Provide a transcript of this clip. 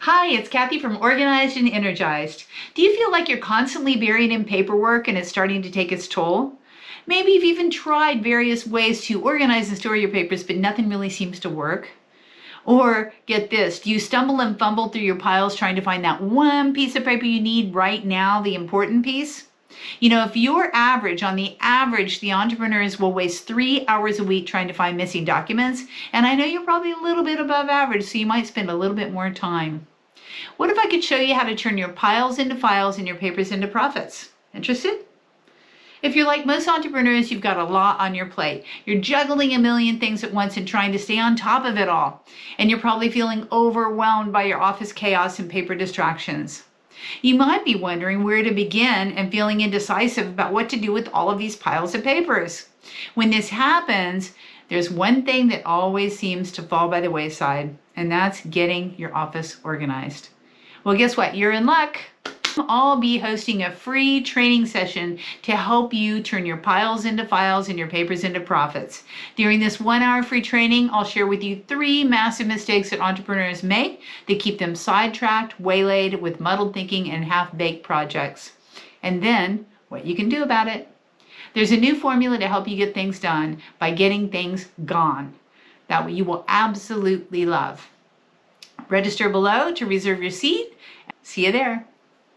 Hi, it's Kathi from Organized and Energized. Do you feel like you're constantly buried in paperwork and it's starting to take its toll? Maybe you've even tried various ways to organize and store your papers, but nothing really seems to work. Or get this, do you stumble and fumble through your piles trying to find that one piece of paper you need right now, the important piece? If you're average, on the average, the entrepreneurs will waste 3 hours a week trying to find missing documents. And I know you're probably a little bit above average, so you might spend a little bit more time. What if I could show you how to turn your piles into files and your papers into profits? Interested? If you're like most entrepreneurs, you've got a lot on your plate. You're juggling a million things at once and trying to stay on top of it all. And you're probably feeling overwhelmed by your office chaos and paper distractions. You might be wondering where to begin and feeling indecisive about what to do with all of these piles of papers. When this happens, there's one thing that always seems to fall by the wayside, and that's getting your office organized. Well, guess what? You're in luck. I'll be hosting a free training session to help you turn your piles into files and your papers into profits. During this 1-hour free training, I'll share with you 3 massive mistakes that entrepreneurs make that keep them sidetracked, waylaid with muddled thinking and half-baked projects. And then what you can do about it. There's a new formula to help you get things done by getting things gone. That you will absolutely love. Register below to reserve your seat. See you there.